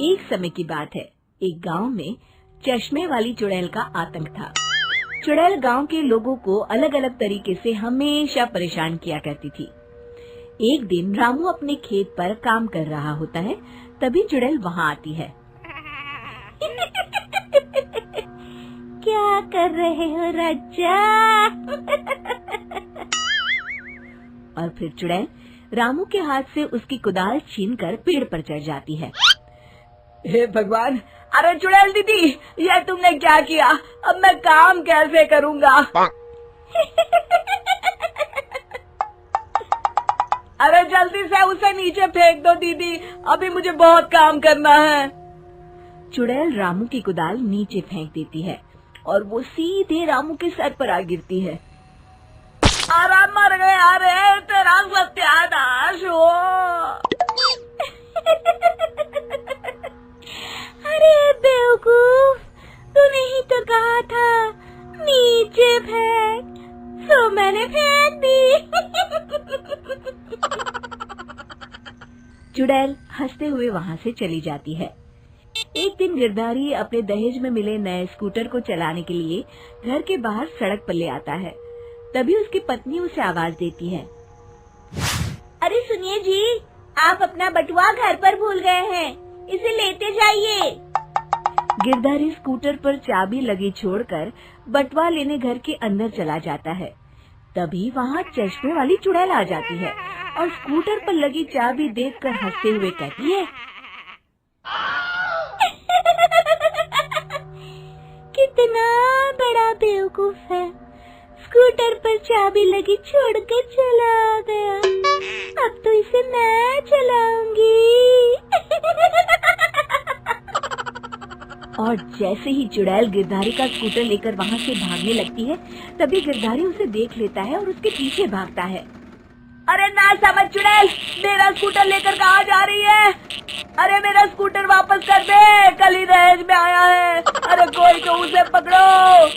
एक समय की बात है, एक गांव में चश्मे वाली चुड़ैल का आतंक था। चुड़ैल गांव के लोगों को अलग अलग तरीके से हमेशा परेशान किया करती थी। एक दिन रामू अपने खेत पर काम कर रहा होता है, तभी चुड़ैल वहाँ आती है। क्या कर रहे हो राजा? और फिर चुड़ैल रामू के हाथ से उसकी कुदाल छीनकर पेड़ पर चढ़ जाती है। हे भगवान, अरे चुड़ैल दीदी, ये तुमने क्या किया? अब मैं काम कैसे करूँगा? अरे जल्दी से उसे नीचे फेंक दो दीदी, अभी मुझे बहुत काम करना है। चुड़ैल रामू की कुदाल नीचे फेंक देती है और वो सीधे रामू के सर पर आ गिरती है। अरे मर गया रे, तेरा सत्यानाश हो। अरे बेवकूफ, तूने ही तो कहा था नीचे फेंक, तो मैंने फेंक दी। चुड़ैल हंसते हुए वहाँ से चली जाती है। एक दिन गिरधारी अपने दहेज में मिले नए स्कूटर को चलाने के लिए घर के बाहर सड़क पर ले आता है। तभी उसकी पत्नी उसे आवाज देती है। अरे सुनिए जी, आप अपना बटुआ घर पर भूल गए हैं, इसे लेते जाइए। गिरधारी स्कूटर पर चाबी लगी छोड़कर बटुआ लेने घर के अंदर चला जाता है। तभी वहाँ चश्मे वाली चुड़ैल आ जाती है और स्कूटर पर लगी चाबी देखकर हंसते हुए कहती है, कितना बड़ा बेवकूफ है, स्कूटर पर चाबी लगी छोड़कर चला गया। अब तो इसे मैं चलाऊंगी। और जैसे ही चुड़ैल गिरधारी का स्कूटर लेकर वहाँ से भागने लगती है, तभी गिरधारी उसे देख लेता है और उसके पीछे भागता है। अरे ना समझ चुड़ैल, मेरा स्कूटर लेकर कहाँ जा रही है? अरे मेरा स्कूटर वापस कर दे, कल ही दहेज में आया है। अरे कोई तो उसे पकड़ो।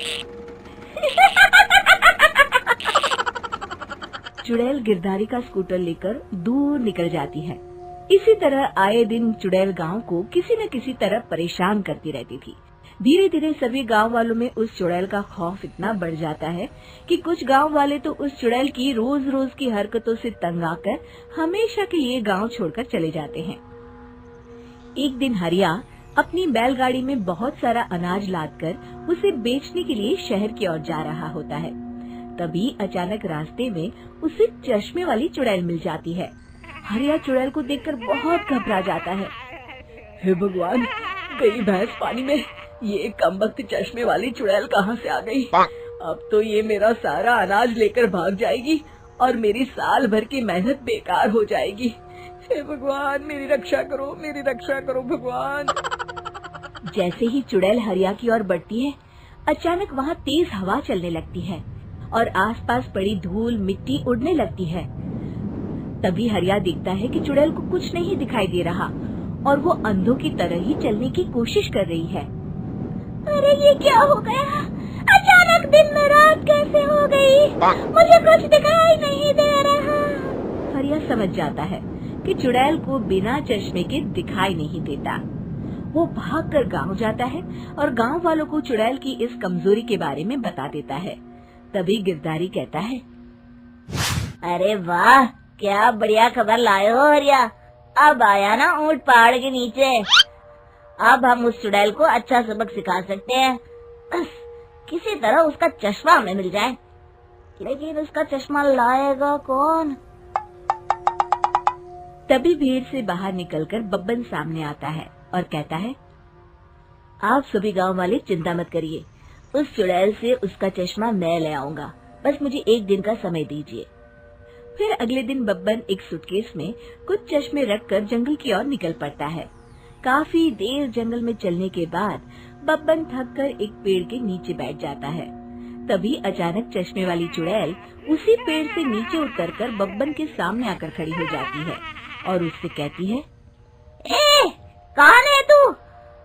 चुड़ैल गिरधारी का स्कूटर लेकर दूर निकल जाती है। इसी तरह आए दिन चुड़ैल गांव को किसी न किसी तरह परेशान करती रहती थी। धीरे धीरे सभी गांव वालों में उस चुड़ैल का खौफ इतना बढ़ जाता है कि कुछ गांव वाले तो उस चुड़ैल की रोज रोज की हरकतों से तंग आकर हमेशा के लिए गांव छोड़कर चले जाते हैं। एक दिन हरिया अपनी बैलगाड़ी में बहुत सारा अनाज लादकर उसे बेचने के लिए शहर की ओर जा रहा होता है। तभी अचानक रास्ते में उसे चश्मे वाली चुड़ैल मिल जाती है। हरिया चुड़ैल को देखकर बहुत घबरा जाता है। हे भगवान, गई भैंस पानी में, ये कमबख्त चश्मे वाली चुड़ैल कहाँ से आ गई? अब तो ये मेरा सारा अनाज लेकर भाग जाएगी और मेरी साल भर की मेहनत बेकार हो जाएगी। हे भगवान, मेरी रक्षा करो भगवान। जैसे ही चुड़ैल हरिया की ओर बढ़ती है, अचानक वहाँ तेज हवा चलने लगती है और आसपास पड़ी धूल मिट्टी उड़ने लगती है। तभी हरिया देखता है कि चुड़ैल को कुछ नहीं दिखाई दे रहा और वो अंधों की तरह ही चलने की कोशिश कर रही है। अरे ये क्या हो गया? अचानक दिन में रात कैसे हो गई? मुझे कुछ दिखाई नहीं दे रहा। हरिया समझ जाता है कि चुड़ैल को बिना चश्मे के दिखाई नहीं देता। वो भागकर गांव जाता है और गांव वालों को चुड़ैल की इस कमजोरी के बारे में बता देता है। तभी गिरधारी कहता है, अरे वाह, क्या बढ़िया खबर लाए हो हरिया। अब आया ना ऊंट पहाड़ के नीचे। अब हम उस चुड़ैल को अच्छा सबक सिखा सकते हैं। बस किसी तरह उसका चश्मा हमें मिल जाए। लेकिन उसका चश्मा लाएगा कौन? तभी भीड़ से बाहर निकलकर बब्बन सामने आता है और कहता है, आप सभी गांव वाले चिंता मत करिए, उस चुड़ैल से उसका चश्मा मैं ले आऊंगा, बस मुझे एक दिन का समय दीजिए। फिर अगले दिन बब्बन एक सूटकेस में कुछ चश्मे रखकर जंगल की ओर निकल पड़ता है। काफी देर जंगल में चलने के बाद बब्बन थककर एक पेड़ के नीचे बैठ जाता है। तभी अचानक चश्मे वाली चुड़ैल उसी पेड़ से नीचे उतरकर बब्बन के सामने आकर खड़ी हो जाती है और उससे कहती है, ए, कौन है तू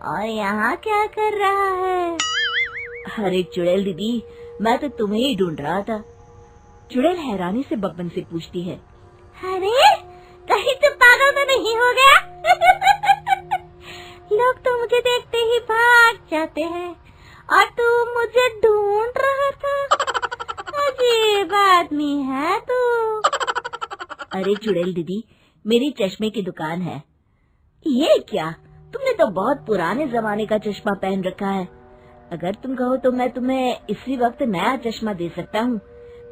और यहाँ क्या कर रहा है? अरे चुड़ैल दीदी, मैं तो तुम्हें ही ढूंढ रहा था। चुड़ैल हैरानी से बब्बन से पूछती है, अरे कहीं तो पागल तो नहीं हो गया? जाते हैं और तू मुझे ढूंढ रहा था। अजीब आदमी है तू। अरे चुड़ैल दीदी, मेरी चश्मे की दुकान है। ये क्या, तुमने तो बहुत पुराने जमाने का चश्मा पहन रखा है। अगर तुम कहो तो मैं तुम्हें इसी वक्त नया चश्मा दे सकता हूँ।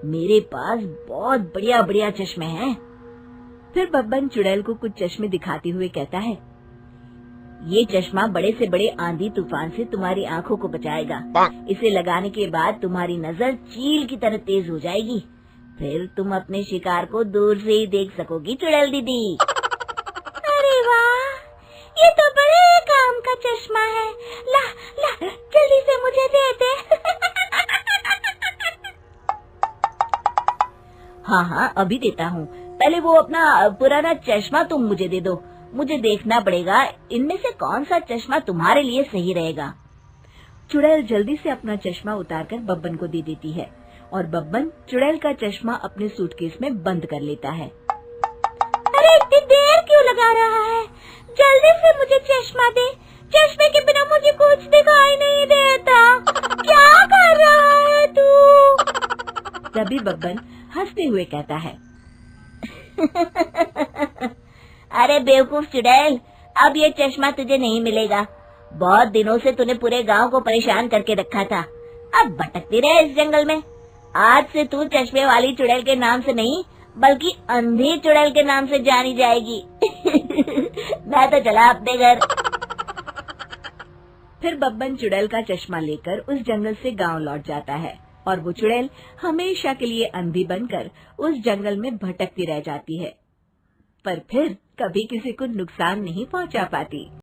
मेरे पास बहुत बढ़िया बढ़िया चश्मे हैं। फिर बब्बन चुड़ैल को कुछ चश्मे दिखाते हुए कहता है, ये चश्मा बड़े से बड़े आंधी तूफान से तुम्हारी आंखों को बचाएगा। इसे लगाने के बाद तुम्हारी नजर चील की तरह तेज हो जाएगी। फिर तुम अपने शिकार को दूर से ही देख सकोगी चुड़ैल दीदी। अरे वाह, ये तो बड़े काम का चश्मा है। ला ला, जल्दी से मुझे दे दे। हाँ हाँ, अभी देता हूँ। पहले वो अपना पुराना चश्मा तुम मुझे दे दो। मुझे देखना पड़ेगा इनमें से कौन सा चश्मा तुम्हारे लिए सही रहेगा। चुड़ैल जल्दी से अपना चश्मा उतारकर बब्बन को दे देती है और बब्बन चुड़ैल का चश्मा अपने सूटकेस में बंद कर लेता है। अरे इतनी देर क्यों लगा रहा है? जल्दी से मुझे चश्मा दे। चश्मे के बिना मुझे कुछ दिखाई नहीं देता। क्या कर रहा है तू? तभी बब्बन हंसते हुए कहता है, अरे बेवकूफ चुड़ैल, अब ये चश्मा तुझे नहीं मिलेगा। बहुत दिनों से तूने पूरे गांव को परेशान करके रखा था। अब भटकती रहे इस जंगल में। आज से तू चश्मे वाली चुड़ैल के नाम से नहीं, बल्कि अंधी चुड़ैल के नाम से जानी जाएगी। मैं तो चला अपने घर। फिर बब्बन चुड़ैल का चश्मा लेकर उस जंगल से गांव लौट जाता है और वो चुड़ैल हमेशा के लिए अंधी बनकर उस जंगल में भटकती रह जाती है, पर फिर कभी किसी को नुकसान नहीं पहुंचा पाती।